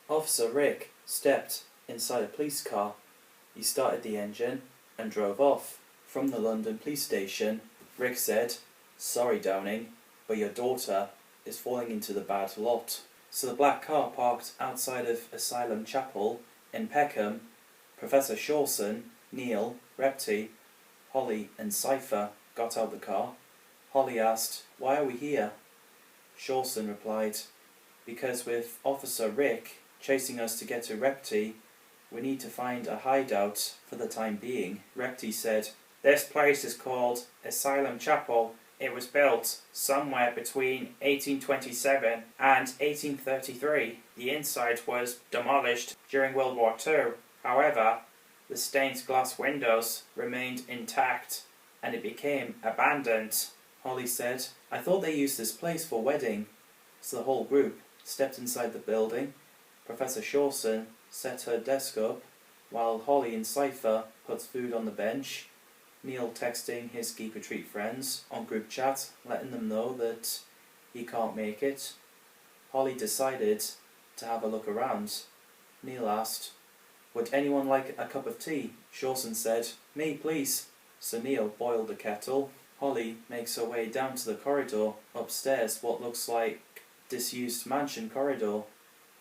Officer Rick stepped inside a police car. He started the engine and drove off. From the London police station, Rick said, "Sorry, Downing, but your daughter is falling into the bad lot." So the black car parked outside of Asylum Chapel in Peckham. Professor Shawson, Neil, Repty, Holly and Cypher got out the car. Holly asked, "Why are we here?" Shawson replied, "Because with Officer Rick chasing us to get to Repty, we need to find a hideout for the time being." Repty said, "This place is called Asylum Chapel. It was built somewhere between 1827 and 1833. The inside was demolished during World War II. However, the stained glass windows remained intact and it became abandoned." Holly said, "I thought they used this place for wedding." So the whole group stepped inside the building. Professor Shawson set her desk up while Holly and Cypher put food on the bench. Neil texting his Geek Retreat friends on group chat, letting them know that he can't make it. Holly decided to have a look around. Neil asked, "Would anyone like a cup of tea?" Shawson said, "Me, please." So Neil boiled the kettle. Holly makes her way down to the corridor, upstairs what looks like disused mansion corridor.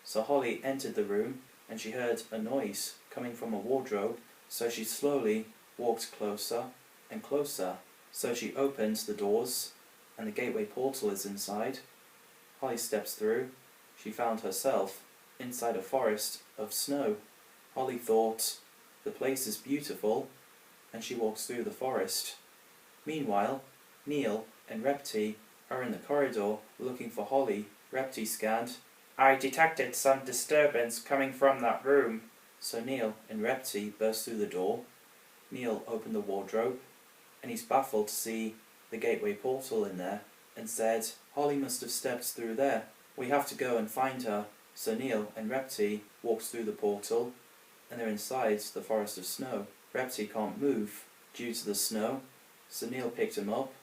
So Holly entered the room and she heard a noise coming from a wardrobe, so she slowly walked closer and closer. So she opens the doors and the gateway portal is inside. Holly steps through. She found herself inside a forest of snow. Holly thought, the place is beautiful, and she walks through the forest. Meanwhile, Neil and Repty are in the corridor looking for Holly. Repty scanned. "I detected some disturbance coming from that room." So Neil and Repty burst through the door. Neil opened the wardrobe, and he's baffled to see the gateway portal in there, and said, "Holly must have stepped through there. We have to go and find her." So Neil and Repty walks through the portal, and they're inside the forest of snow. Repty can't move due to the snow, so Neil picked him up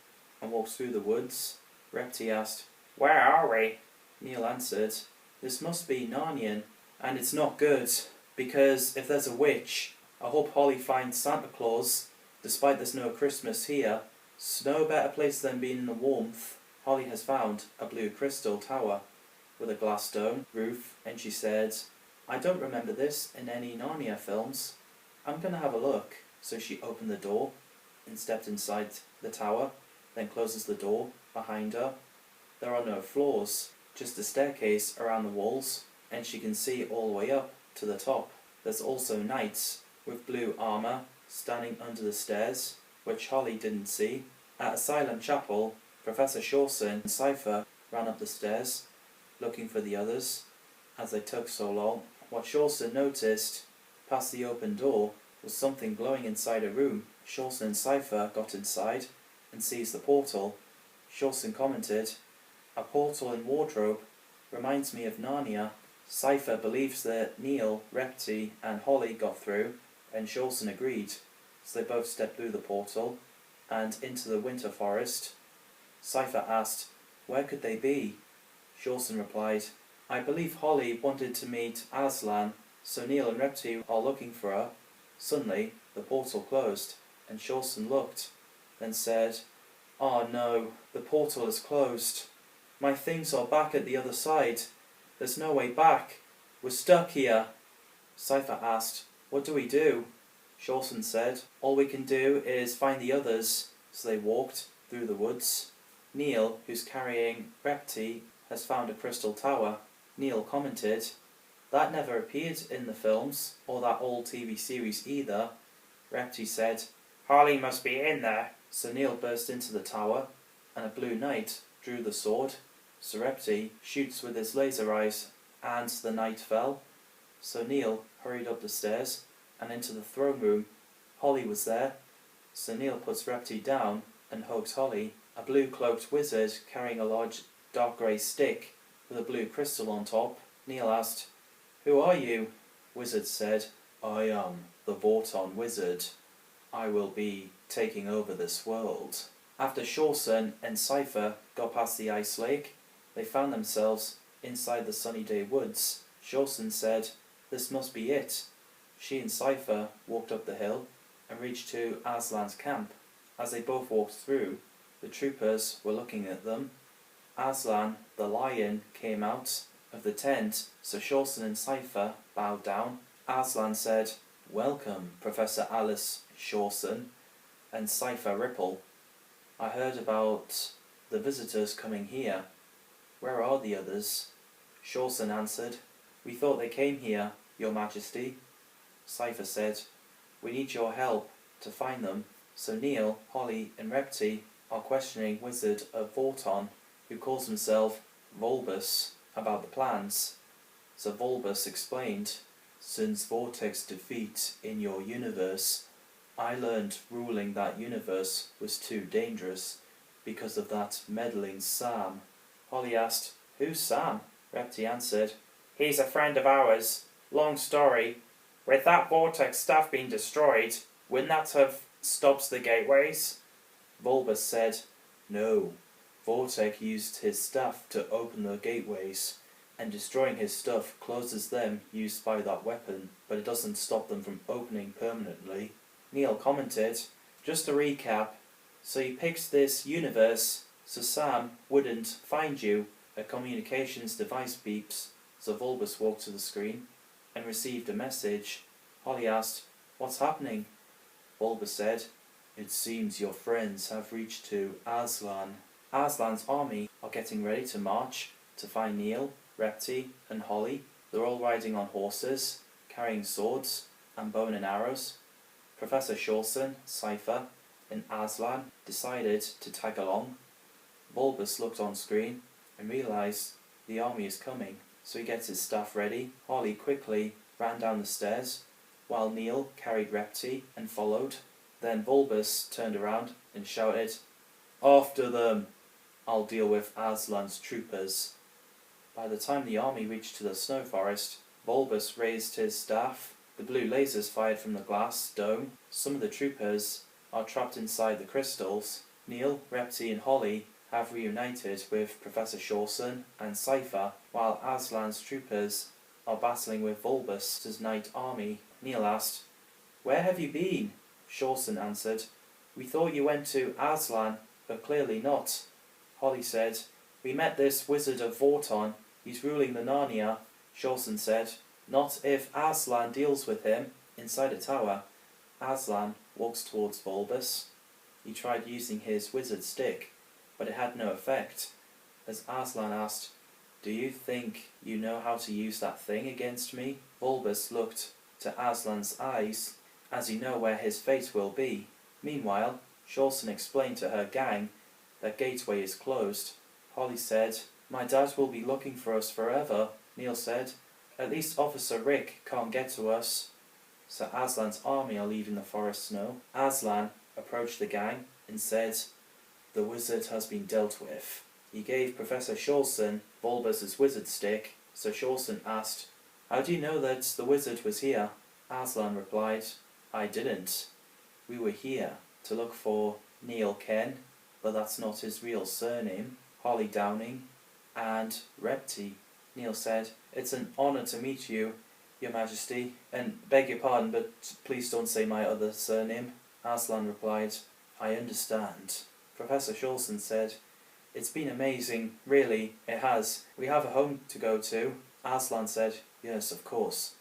and walked through the woods. Repty asked, "Where are we?" Neil answered, "This must be Narnia, and it's not good, because if there's a witch, I hope Holly finds Santa Claus, despite there's no Christmas here. It's no better place than being in the warmth." Holly has found a blue crystal tower with a glass dome roof, and she said, "I don't remember this in any Narnia films. I'm going to have a look." So she opened the door and stepped inside the tower, then closes the door behind her. There are no floors, just a staircase around the walls, and she can see all the way up to the top. There's also knights with blue armour standing under the stairs, which Holly didn't see. At Asylum Chapel, Professor Shawson and Cypher ran up the stairs, looking for the others, as they took so long. What Shawson noticed, past the open door, was something glowing inside a room. Shawson and Cypher got inside and seized the portal. Shawson commented, "A portal in wardrobe reminds me of Narnia." Cypher believes that Neil, Repty and Holly got through, and Shawson agreed. So they both stepped through the portal and into the winter forest. Cypher asked, "Where could they be?" Shawson replied, "I believe Holly wanted to meet Aslan, so Neil and Repty are looking for her." Suddenly, the portal closed, and Shawson looked, then said, "Oh no, the portal is closed. My things are back at the other side. There's no way back. We're stuck here." Cypher asked, "What do we do?" Shawson said, "All we can do is find the others." So they walked through the woods. Neil, who's carrying Repty, has found a crystal tower. Neil commented, "That never appeared in the films, or that old TV series either." Repty said, "Holly must be in there." So Neil burst into the tower, and a blue knight drew the sword. So Repty shoots with his laser eyes, and the knight fell. So Neil hurried up the stairs and into the throne room. Holly was there. So Neil puts Repty down and hugs Holly. A blue cloaked wizard carrying a large dark grey stick with a blue crystal on top. Neil asked, "Who are you?" Wizard said, "I am the Vorton Wizard. I will be taking over this world." After Shawson and Cypher got past the ice lake, they found themselves inside the Sunny Day Woods. Shawson said, "This must be it." She and Cypher walked up the hill and reached to Aslan's camp. As they both walked through, the troopers were looking at them. Aslan, the lion, came out of the tent, so Shawson and Cypher bowed down. Aslan said, "Welcome, Professor Alice Shawson," and Cypher Ripple. "I heard about the visitors coming here. Where are the others?" Shawson answered, "We thought they came here, Your Majesty." Cypher said, "We need your help to find them." So Neil, Holly and Repti are questioning Wizard of Vorton, who calls himself Volbus, about the plans. So Volbus explained, "Since Vortex's defeat in your universe, I learned ruling that universe was too dangerous because of that meddling Sam." Holly asked, "Who's Sam?" Repti answered, "He's a friend of ours. Long story. With that Vortex staff being destroyed, wouldn't that have stopped the gateways?" Volbus said, "No. Vortex used his staff to open the gateways, and destroying his stuff closes them used by that weapon, but it doesn't stop them from opening permanently." Neil commented, "Just to recap, so you picked this universe so Sam wouldn't find you." A communications device beeps, so Volbus walked to the screen and received a message. Holly asked, "What's happening?" Volbus said, "It seems your friends have reached to Aslan. Aslan's army are getting ready to march to find Neil, Repti and Holly. They're all riding on horses, carrying swords and bow and arrows. Professor Shawson, Cypher and Aslan decided to tag along." Volbus looked on screen and realised the army is coming, so he gets his staff ready. Holly quickly ran down the stairs, while Neil carried Repti and followed. Then Volbus turned around and shouted, "After them! I'll deal with Aslan's troopers." By the time the army reached to the snow forest, Volbus raised his staff. The blue lasers fired from the glass dome. Some of the troopers are trapped inside the crystals. Neil, Repti and Holly have reunited with Professor Shawson and Cypher, while Aslan's troopers are battling with Volbus's knight army. Neil asked, "Where have you been?" Shawson answered, "We thought you went to Aslan, but clearly not." Holly said, "We met this Wizard of Vorton. He's ruling the Narnia." Shawson said, "Not if Aslan deals with him." Inside a tower, Aslan walks towards Volbus. He tried using his wizard stick, but it had no effect. As Aslan asked, "Do you think you know how to use that thing against me?" Volbus looked to Aslan's eyes, as you know where his fate will be. Meanwhile, Shawson explained to her gang that gateway is closed. Holly said, "My dad will be looking for us forever." Neil said, "At least Officer Rick can't get to us." So Aslan's army are leaving the forest snow. Aslan approached the gang and said, "The wizard has been dealt with." He gave Professor Shawson Volbus's wizard stick, so Shawson asked, "How do you know that the wizard was here?" Aslan replied, "I didn't. We were here to look for Neil Ken, but that's not his real surname, Holly Downing, and Repti." Neil said, "It's an honour to meet you, Your Majesty, and beg your pardon, but please don't say my other surname." Aslan replied, "I understand." Professor Shawson said, "It's been amazing, really, it has. We have a home to go to." Aslan said, "Yes, of course.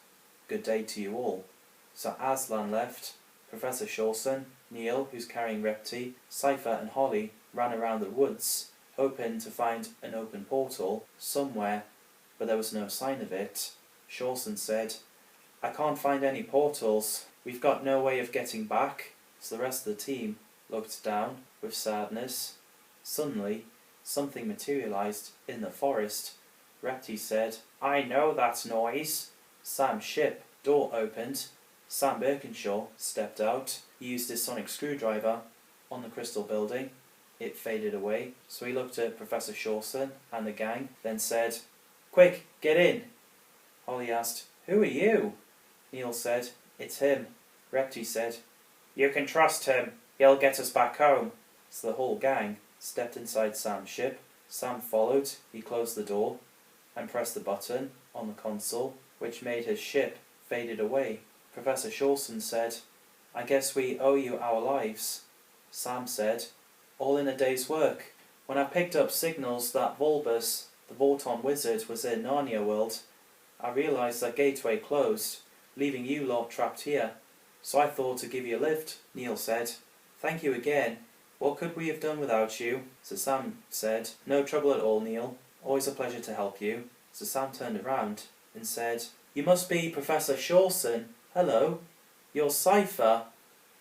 Good day to you all." So Aslan left. Professor Shawson, Neil, who's carrying Repti, Cypher and Holly ran around the woods, hoping to find an open portal somewhere, but there was no sign of it. Shawson said, "I can't find any portals. We've got no way of getting back." So the rest of the team looked down with sadness. Suddenly, something materialized in the forest. Repti said, "I know that noise." Sam's ship door opened. Sam Birkinshaw stepped out. He used his sonic screwdriver on the crystal building. It faded away, so he looked at Professor Shawson and the gang, then said, "Quick, get in." Holly asked, "Who are you?" Neil said, "It's him." Repti said, "You can trust him. He'll get us back home." So the whole gang stepped inside Sam's ship. Sam followed. He closed the door and pressed the button. on the console, which made his ship faded away. Professor Shawson said, "I guess we owe you our lives." Sam said, "All in a day's work. When I picked up signals that Volbus, the Vorton wizard, was in Narnia world, I realised that gateway closed, leaving you lot trapped here. So I thought to give you a lift," Neil said. "Thank you again. What could we have done without you?" So Sam said, "No trouble at all, Neil. Always a pleasure to help you." So Sam turned around and said, "You must be Professor Shawson. Hello. You're Cypher.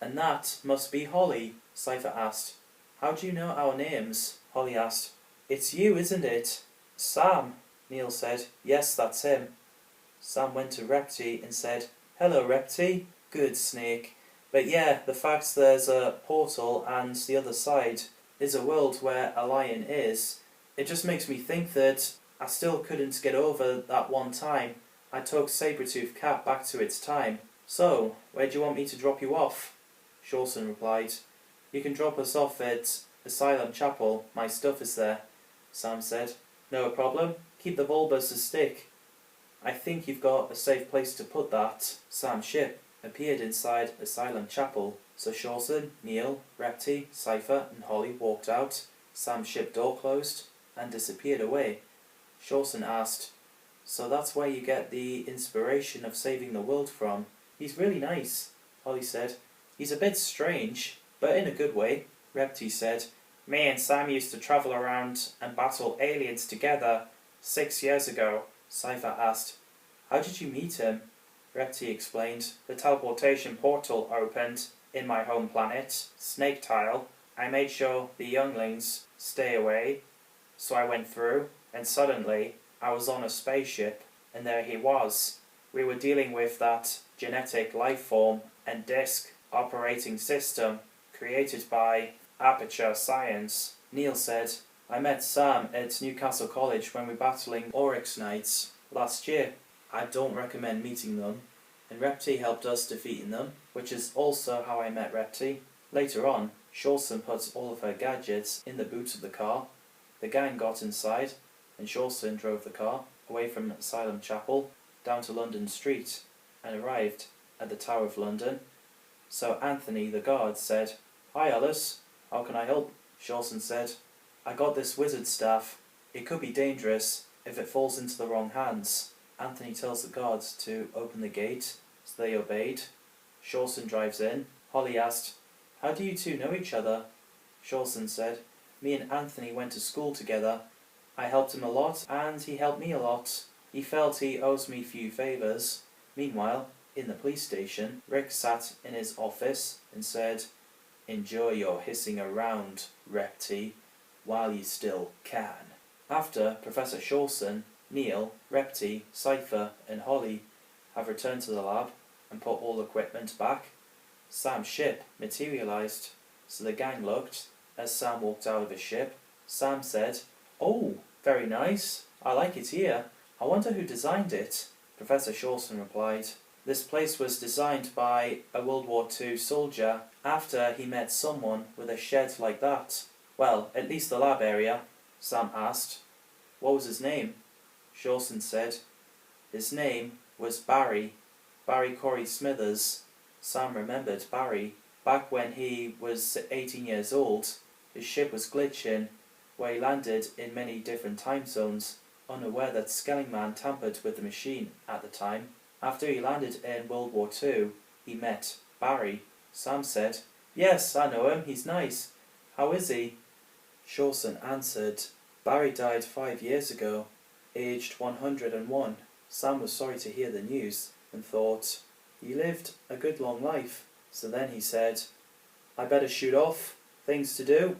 And that must be Holly," Cypher asked. "How do you know our names?" Holly asked. "It's you, isn't it?" "Sam," Neil said. "Yes, that's him." Sam went to Repty and said, "Hello, Repty." "Good, Snake. But yeah, the fact there's a portal and the other side is a world where a lion is, it just makes me think that I still couldn't get over that one time I took Sabretooth Cat back to its time. So, where do you want me to drop you off?" Shawson replied, "You can drop us off at Asylum Chapel. My stuff is there." Sam said, "No problem. Keep the Volbus a stick. I think you've got a safe place to put that." Sam's ship appeared inside Asylum Chapel, so Shawson, Neil, Repty, Cypher and Holly walked out. Sam's ship door closed and disappeared away. Shawson asked, "So that's where you get the inspiration of saving the world from?" "He's really nice," Holly said. "He's a bit strange, but in a good way." Repty said, "Me and Sam used to travel around and battle aliens together 6 years ago." Cypher asked, "How did you meet him?" Repty explained, "The teleportation portal opened in my home planet, Snake Tile. I made sure the younglings stay away, so I went through, and suddenly I was on a spaceship, and there he was. We were dealing with that genetic life form and disk operating system created by Aperture Science." Neil said, "I met Sam at Newcastle College when we were battling Oryx Knights last year. I don't recommend meeting them. And Repty helped us defeating them, which is also how I met Repty." Later on, Shawson put all of her gadgets in the boot of the car. The gang got inside, and Shawson drove the car away from Asylum Chapel down to London Street and arrived at the Tower of London. So Anthony, the guard, said, "Hi Alice, how can I help?" Shawson said, "I got this wizard staff. It could be dangerous if it falls into the wrong hands." Anthony tells the guards to open the gate, so they obeyed. Shawson drives in. Holly asked, "How do you two know each other?" Shawson said, "Me and Anthony went to school together. I helped him a lot, and he helped me a lot. He felt he owes me few favours." Meanwhile, in the police station, Rick sat in his office and said, "Enjoy your hissing around, Repty, while you still can." After Professor Shawson, Neil, Repty, Cypher and Holly have returned to the lab and put all equipment back, Sam's ship materialised, so the gang looked as Sam walked out of his ship. Sam said, "Oh, very nice. I like it here. I wonder who designed it." Professor Shawson replied, "This place was designed by a World War II soldier after he met someone with a shed like that." "Well, at least the lab area?" Sam asked. "What was his name?" Shawson said, "His name was Barry Corey Smithers." Sam remembered Barry. Back when he was 18 years old, his ship was glitching, where he landed in many different time zones, unaware that Skellingman tampered with the machine at the time. After he landed in World War II, he met Barry. Sam said, "Yes, I know him, he's nice. How is he?" Shawson answered, "Barry died 5 years ago, aged 101. Sam was sorry to hear the news and thought, he lived a good long life. So then he said, "I better shoot off. Things to do."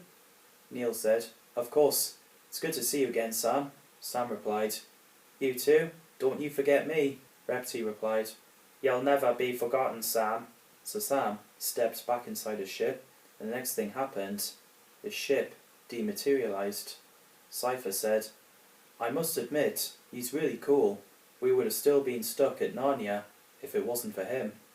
Neil said, "Of course. It's good to see you again, Sam." Sam replied, "You too. Don't you forget me." Repty replied, "You'll never be forgotten, Sam." So Sam stepped back inside his ship, and the next thing happened. His ship dematerialised. Cypher said, "I must admit, he's really cool. We would have still been stuck at Narnia if it wasn't for him."